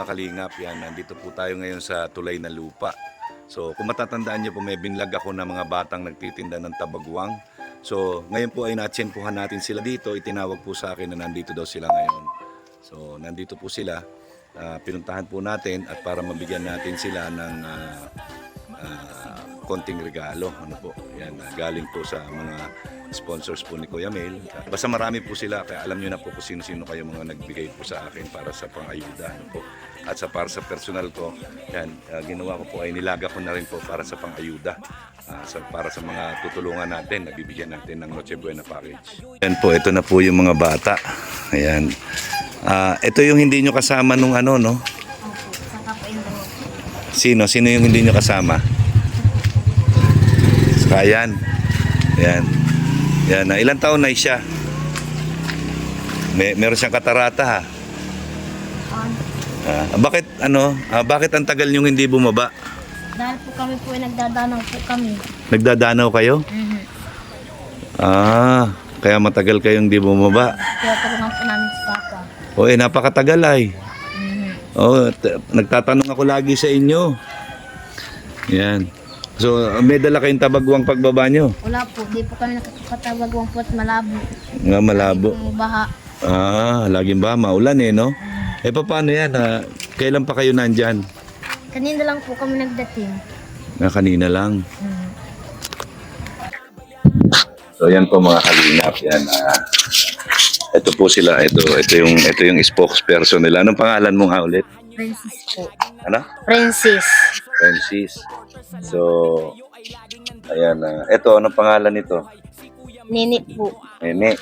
mga kalingap, yan, nandito po tayo ngayon sa Tulay na Lupa. So kung matatandaan niyo po, may binlag ako ng mga batang nagtitinda ng tabagwang. So ngayon po ay natsyempuhan natin sila dito. Itinawag po sa akin na nandito daw sila ngayon. So nandito po sila. Pinuntahan po natin at para mabigyan natin sila ng konting regalo. Ano po? Yan, galing po sa mga sponsors po ni Kuya Mel. Basta marami po sila, kaya alam nyo na po kung sino-sino kayo mga nagbigay po sa akin para sa pang-ayuda. Ano po. At para sa personal ko, yan, ginawa ko po ay nilaga ko na rin po para sa pang-ayuda. Para sa mga tutulungan natin, nabibigyan natin ng Noche Buena package. Yan po, ito na po yung mga bata. Ayan. Ito yung hindi nyo kasama nung ano, no? Sino? Sino yung hindi nyo kasama? Ayan. Ayan. Yan, ilang taon na siya? Meron siyang katarata ha. Bakit bakit ang tagal niyong hindi bumaba? Dahil po kami po ay nagdadanaw po kami. Nagdadanaw kayo? Kaya matagal kayong hindi bumaba. Kaya tulungan po namin si Papa. Napakatagal ay. Nagtatanong ako lagi sa inyo. Yan. So, may dala kayong tabagwang pagbaba nyo? Wala po, di po kami nakakapatawagwang po at malabo. Nga malabo. Laging baha. Laging baha, maulan no? Paano yan? Kailan pa kayo nandyan? Kanina lang po kami nagdating. Kanina lang. So, yan po mga kalingap. Yan. Ito po sila. Ito yung spokesperson nila. Anong pangalan mong ulit? Francis po. Ano? Francis. So, ayan. Ito, anong pangalan nito? Nini po. Nene.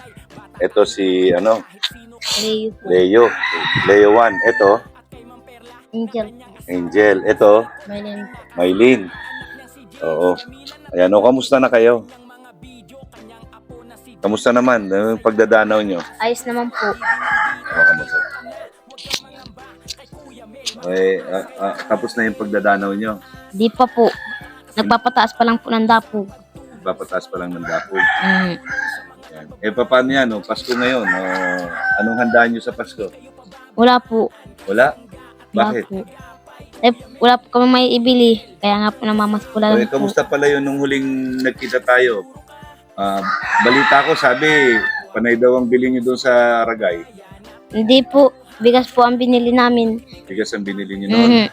Ito si, Leo po. Leo 1. Ito, Angel po. Angel. Ito, Maylin. Maylin. Oo. Ayan, kamusta na kayo? Kamusta naman yung pagdadanaw nyo? Ayos naman po. Kamusta? Tapos na yung pagdadanaw nyo? Di pa po. Nagpapataas pa lang po ng dapog. Nagpapataas pa lang ng dapog. Yan. Paano yan? Pasko ngayon. Anong handaan nyo sa Pasko? Wala po. Wala? Bakit? Wala po. Wala po kami may ibili. Kaya nga po namamaskula lang po. Kamusta pala yun nung huling nagkita tayo? Balita ko, sabi, panay daw ang bili nyo doon sa Ragay. Hindi po. Bigas po ang binili namin. Bigas ang binili nyo noon?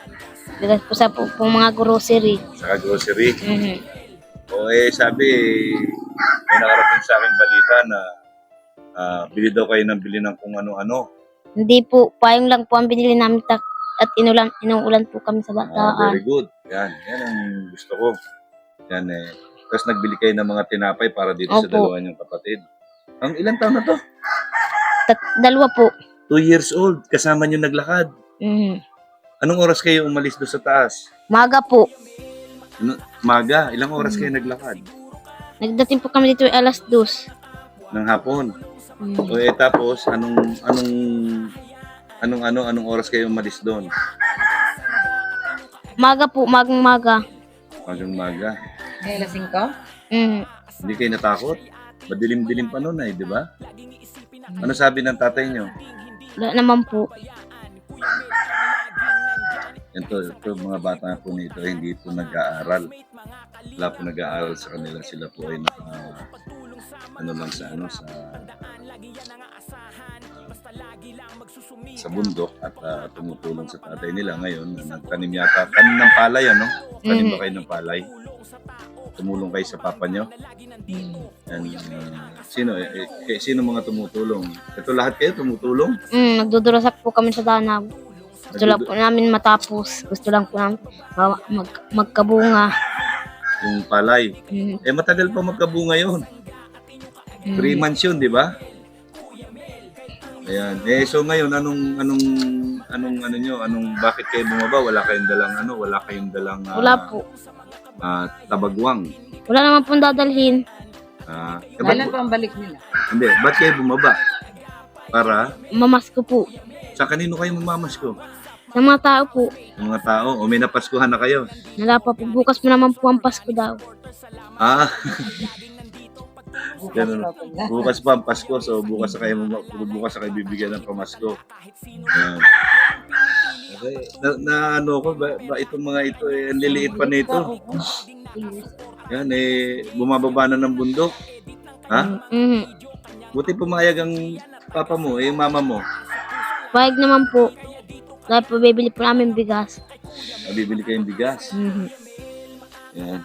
Bigas po sa po mga grocery. Sa grocery? Sabi, may nakarating sa akin balita na bili daw kayo ng bili ng kung ano-ano. Hindi po. Payong lang po ang binili namin at inuulan po kami sa bataan. Very good. Yan ang gusto ko. Yan Tapos nagbili kayo ng mga tinapay para dito sa dalawa niyong kapatid. Ang ilang taon na to? 2 po. 2 years old. Kasama niyo naglakad. Anong oras kayo umalis doon sa taas? Maga po. Maga? Ilang oras kayo naglakad? Nagdating po kami dito ay alas 2. Ng hapon? Tapos, anong oras kayo umalis doon? Maga po, magang-maga. Magang-maga. May lasing ko? Hindi kayo natakot? Madilim-dilim pa noon di ba? Ano sabi ng tatay nyo? Wala naman po. Ito mga bata po nito, hindi po nag-aaral. Wala po nag-aaral sa kanila. Sila po ay sa bundok at tumutulong sa tatay nila ngayon. Nagtanim yata. Tanim ng palay, Tanim ba kayo ng palay? Tumulong kayo sa papa nyo? Sino mga tumutulong? Ito lahat kayo tumutulong? Nagdudurasak po kami sa danaw. Gusto lang po namin matapos. Gusto lang po namin magkabunga. Yung palay. Matagal pa magkabunga yun. 3 months yun, di ba? Ayan. So ngayon, bakit kayo bumaba? Wala kayong dalang Wala po. tabagwang. Wala naman pong dadalhin. Kailan po ang balik nila? Hindi, ba't kayo bumaba? Para? Mamasko po. Sa kanino kayo mamamasko? Sa mga tao po. Sa mga tao? O may napaskuhan na kayo? Wala pa po. Bukas mo naman po ang Pasko daw. Ganun. Bukas pa ang Pasko, so bukas na kayo bibigyan ng pamasko. Ano ko ba itong mga ito ang liliit pa nito. Yan bumababa na ng bundok. Ha? Mhm. Buti pumayag ang papa mo, yung mama mo. Payag naman po. Dahil po bibili po namin bigas. Bibili kayong bigas. Mhm. Yan.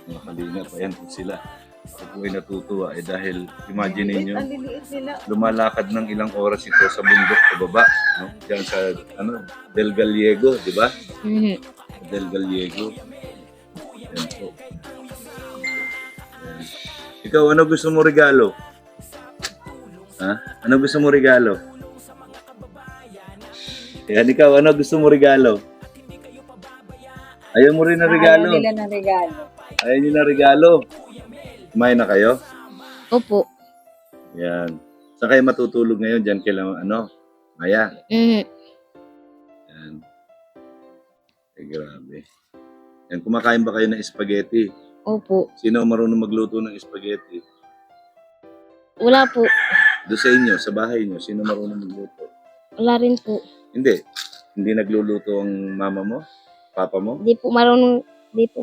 Mga kalingap, ayan po sila. Ako po ay natutuwa dahil imagine ninyo, Ang liliit nila. lumalakad ng ilang oras ito sa bundok pababa, no? Diyan sa Del Gallego, di ba? Mhm. Del Gallego. Yan po. Yan. Ikaw, ano gusto mo regalo? Ha? Ano gusto mo regalo? Yan, ikaw, ano gusto mo regalo? Ayaw mo rin na regalo. Ayaw nila ng regalo. Ayaw nyo na regalo. Kumain na kayo? Opo. Yan. Saan kayo matutulog ngayon? Diyan kila, Maya. Mhm. Yan. Grabe. Yan, kumakain ba kayo ng spaghetti? Opo. Sino ang marunong magluto ng spaghetti? Wala po. Doon sa inyo, sa bahay nyo, sino marunong magluto? Wala rin po. Hindi. Hindi nagluluto ang mama mo? Papa mo? Di po marunong dito.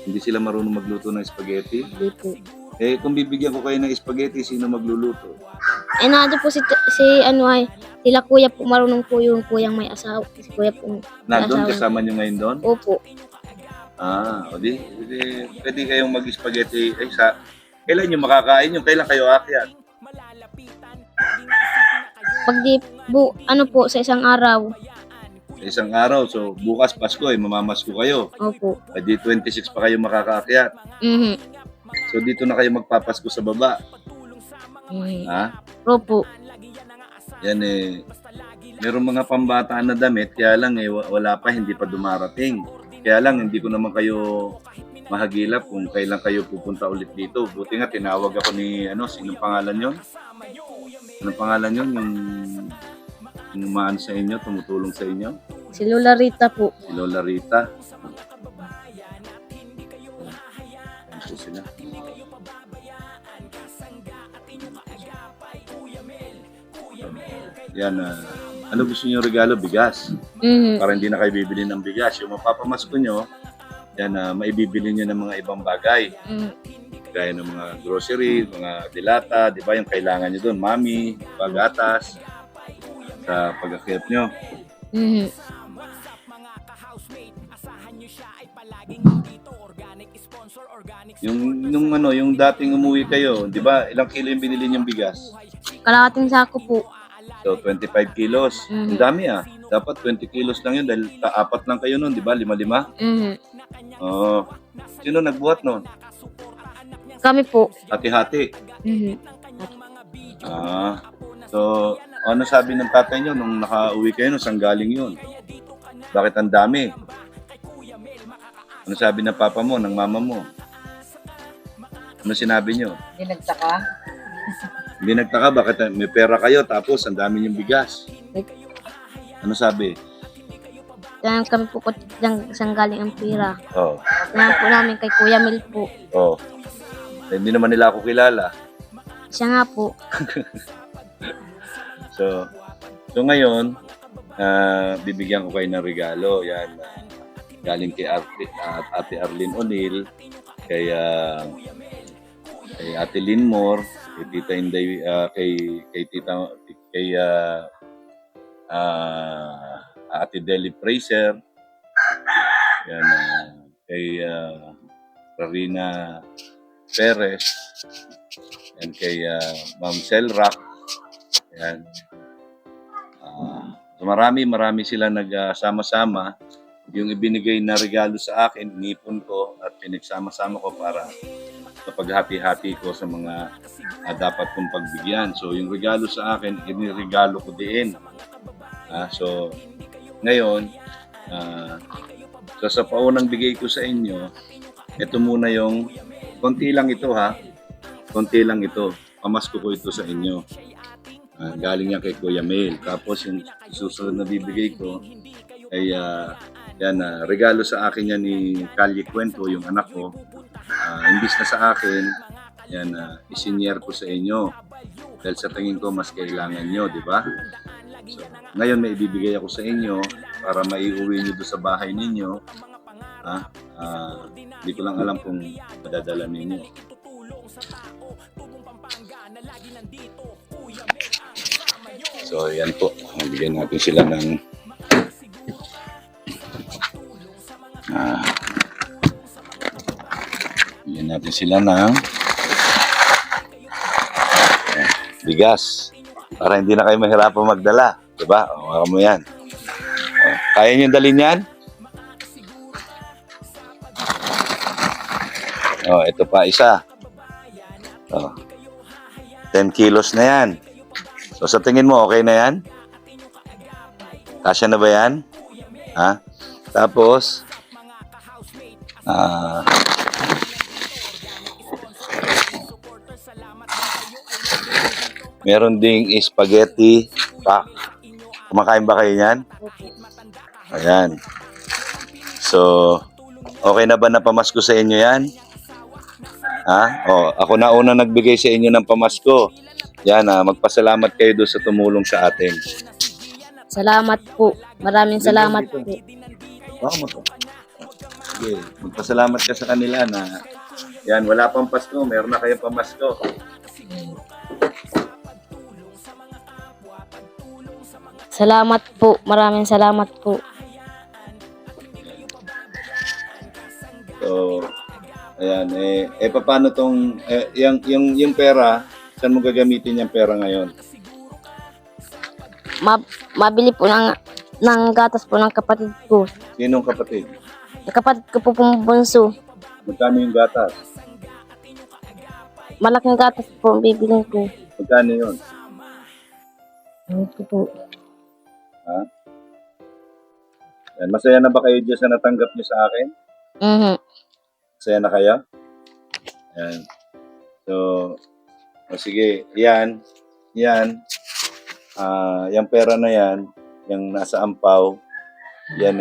Hindi sila marunong magluto ng spaghetti? Di po. Kung bibigyan ko kayo ng spaghetti, sino magluluto? Nado po sila kuya po, marunong po yung kuyang may asawa. Si kuya po. Nandun asawa. kasama nyo ngayon doon? Opo. O di, pwede kayong mag-spaghetti. Kailan nyo makakain yun? Kailan kayo aakyat? Pag di po, sa isang araw. Sa isang araw. So, bukas Pasko, mamamasko kayo. Opo. Di 26 pa kayo makakaakyat. Mhm. So, dito na kayo magpapasko sa baba. Mhm. Ha? Opo. Yan merong mga pambataan na damit, kaya lang wala pa, hindi pa dumarating. Kaya lang, hindi ko naman kayo mahagilap kung kailan kayo pupunta ulit dito. Buti nga, tinawag ako ni, sinong pangalan yon? Anong pangalan yon? Yung umaan sa inyo, tumutulong sa inyo? Si Lola Rita po. Si Lola Rita. Yan po sila. Yan, ano gusto niyo regalo? Bigas. Mhm. Para hindi na kayo bibili ng bigas. Yung mapapamasko nyo, yan, maibibili nyo ng mga ibang bagay. Mhm. Gaya ng mga grocery, mga dilata, di ba? Yung kailangan nyo doon, mami, pagatas, sa pag-akyat nyo. Mhm. Yung dating umuwi kayo, di ba? Ilang kilo yung binili nyong bigas? Kalahating sako po. So, 25 kilos. Ang dami Dapat 20 kilos lang yun dahil apat lang kayo noon, di ba? 5-5? Mhm. Oo. Sino nagbuhat noon? Kami po. Hati-hati. Mhm. So, ano sabi ng tatay nyo nung nakauwi kayo nung saan galing yun? Bakit ang dami? Ano sabi ng papa mo, ng mama mo? Ano sinabi nyo? Hindi nagtaka. Hindi nagtaka, bakit may pera kayo tapos ang dami niyong bigas? Ano sabi? Kaya kami po isang galing ang pira. Oh. Kaya po namin kay Kuya Mil po. Oh. Hindi naman nila ako kilala. Siya nga po. So ngayon, bibigyan ko kayo ng regalo. Yan, galing kay Ate Arlene O'Neill, kay Ate Linmore, kay Tita Inday, kay Ate Deli Fraser, yan, kay Rarina Perez, and kay Ma'am Selrak. Yan. So marami sila nagsama-sama. Yung ibinigay na regalo sa akin, inipon ko at pinagsama-sama ko para sa paghati-hati ko sa mga dapat kong pagbigyan. So yung regalo sa akin, iniregalo ko din. So ngayon, sa paunang bigay ko sa inyo, ito muna yung, konti lang ito konti lang ito. Pamasko ko ito sa inyo. Galing yan kay Kuya Mel. Tapos yung susunod na bibigay ko ay regalo sa akin yan ni Kalye Kwento, yung anak ko. Imbis na sa akin, isinyer ko sa inyo. Dahil sa tingin ko mas kailangan nyo, di ba? So, ngayon may ibibigay ako sa inyo para maiuwi nyo doon sa bahay ninyo. Ha? Hindi ko lang alam kung madadala ninyo. So, yan po. Bigyan natin sila ng bigyan natin sila ng bigas para hindi na kayo mahirapan magdala. Diba? O, hawakan mo yan. O, kaya nyo dalhin yan? O, ito pa isa. O, 10 kilos na yan. So, sa tingin mo, okay na yan? Kasya na ba yan? Ha? Tapos, meron ding spaghetti pack. Kumakain ba kayo yan? Ayan. So, okay na ba na pamasko sa inyo yan? Ha? O, ako na una nagbigay sa inyo ng pamasko. Yan, magpasalamat kayo doon sa tumulong sa atin. Salamat po. Maraming salamat po. Baka mo to. Sige, magpasalamat ka sa kanila na yan, wala pang Pasko, meron na kayong pamasko. Salamat po. Maraming salamat po. So, ayan, paano tong, yung pera, saan mo gagamitin yung pera ngayon? Mabili po ng gatas po ng kapatid ko. Sinong kapatid? Yung kapatid ko po pong bunso. Magkano yung gatas? Malaking gatas po ang bibiling ko. Magkano yun? Ito po. Ha? Yan, masaya na ba kayo dyan sa natanggap niyo sa akin? Masaya na kayo? Yan. So, sige, yan, yung pera na yan, yung nasa ampaw, yan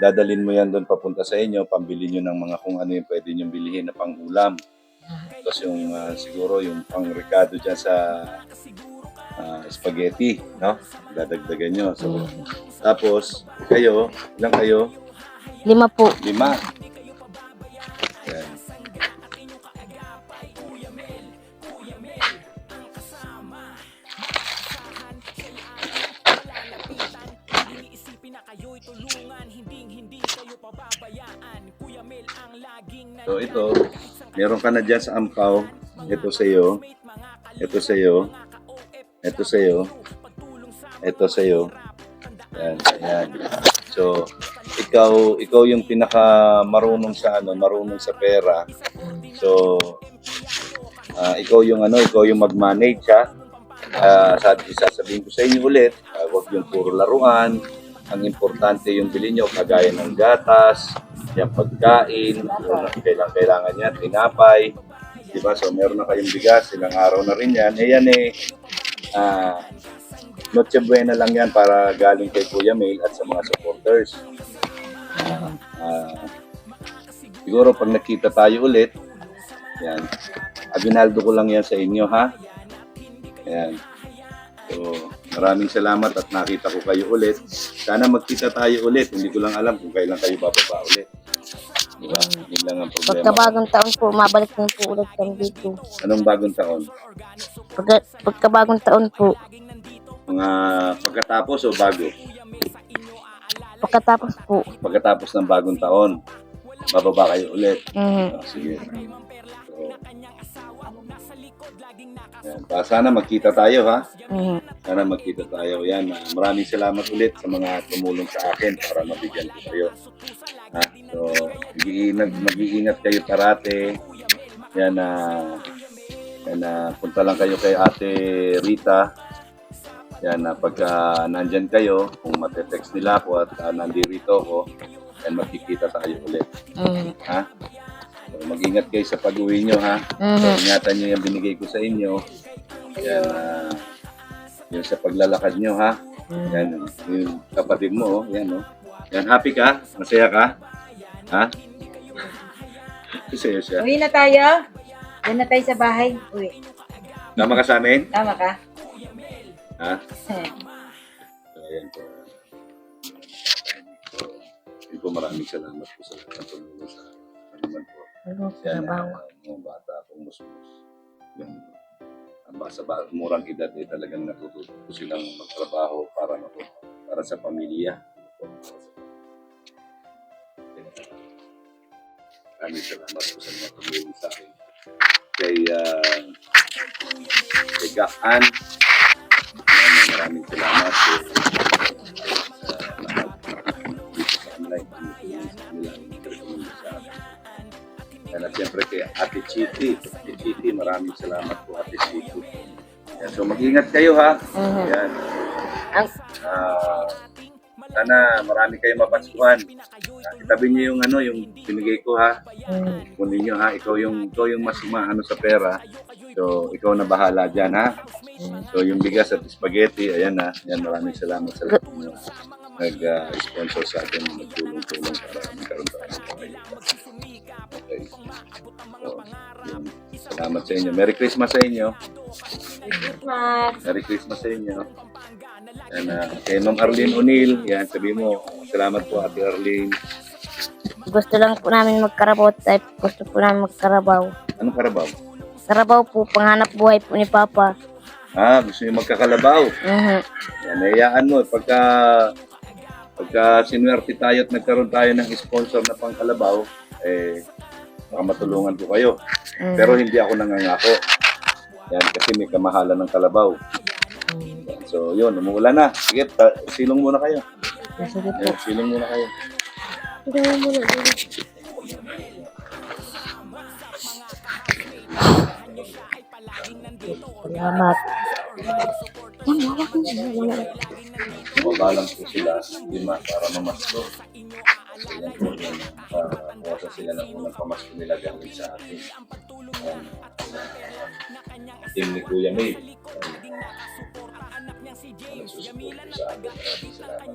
dadalhin mo yan doon papunta sa inyo, pambili nyo ng mga kung ano yung pwede nyo bilihin na pang-ulam. Tapos yung siguro yung pang-recado dyan sa spaghetti, no? Dadagdagan nyo. So, tapos, kayo, ilang kayo? 5 po. 5. Yan. So ito, meron ka na dyan sa ampaw. Ito sa'yo. Ito sa'yo. Ito sa'yo. Ito sa'yo. Yan, yan. So, ikaw yung pinaka marunong sa marunong sa pera. So, ikaw yung mag-manage, ha. Sasabihin ko sa inyo ulit, huwag yung puro laruan. Ang importante yung bilhin nyo, kagaya ng gatas, yung pagkain, yung kailangan niya, tinapay. Diba? So, meron na kayong bigas, ilang araw na rin yan. Noche buena lang yan para galing kay Kuya Mail at sa mga supporters. Siguro pag nakita tayo ulit, yan, abinaldo ko lang yan sa inyo, ha? Yan. So, maraming salamat at nakita ko kayo ulit. Sana magkita tayo ulit. Hindi ko lang alam kung kailan kayo bababa ulit. Diba? Yun lang ang problema. Pagkabagong taon po, mabalik na po ulit kami dito. Anong bagong taon? Pagkabagong taon po. Mga pagkatapos o bago? Pagkatapos po. Pagkatapos ng bagong taon, bababa kayo ulit. Sige. So, yan. Sana magkita tayo, ha? Sana magkita tayo. Yan. Maraming salamat ulit sa mga tumulong sa akin para mabigyan ko kayo. Ha? So, mag-iingat kayo parate. Yan punta lang kayo kay Ate Rita. Yan, pagka nandyan kayo, kung matetext nila ako at nandito ako, yan, magkikita tayo ulit. Ha? So, mag-ingat kayo sa pag-uwi nyo, ha? So, ingatan nyo yung binigay ko sa inyo. Yan, yung sa paglalakad nyo, ha? Yan, yung kapatid mo, yan, oh. Yan, happy ka? Masaya ka? Ha? Masaya siya. Uwi na tayo. Uwi na tayo sa bahay. Uwi. Tama ka sa amin? Tama ka? Ha? Ayan po. So, yun po, maraming salamat po sa lahat ng tumulong sa ano man po. Yan, Trabaho. mga bata akong musmus. Yung murang edad ay talagang natututo po silang magtrabaho para sa pamilya. Maraming salamat po sa mga tumulong sa akin. Kay Gaan, maraming salamat po sa lahat sa online nilang recommend sa akin. At siyempre kay Ate Chiti. Ate Chiti, maraming salamat po Ate Chiti. Yan, so mag-ingat kayo ha. Yan. Sana marami kayong mapaskuhan. Itabi niyo yung yung binigay ko ha. Kunin niyo ha. Ikaw yung mas maano sa pera. So ikaw na bahala diyan ha. So yung bigas at spaghetti, ayan ha. Yan, maraming salamat sa lahat ng nag-sponsor sa atin, nagtulong-tulong para magkaroon tayo ng pangayuda. Okay. So, yun. Salamat sa inyo. Merry Christmas sa inyo. Merry Christmas sa inyo. Yan, kay Ma'am Arlene O'Neill, yan, sabi mo, salamat po Ate Arlene. Gusto lang po namin magkarabaw type. Gusto po namin magkarabaw. Anong karabaw? Karabaw po, panghanap buhay po ni Papa. Gusto niyo magkakalabaw. Yan, nayaan mo, pagka sinuwerte tayo at nagkaroon tayo ng sponsor na pangkalabaw, baka matulungan ko kayo. Pero hindi ako nangangako. Yan, kasi may kamahalan ng kalabaw. Yan, so yun, umuulan na. Sige, silong muna kayo. Sige po. Yan, silong muna kayo. Tingnan mo muna. Salamat. Mabalang po sila, lima, para mamasko. Kasi yan po, kuwasa sila ng unang pamasko nila galing sa atin. Team ni Kuya May. Nagsusupport po sa atin. Maraming salamat.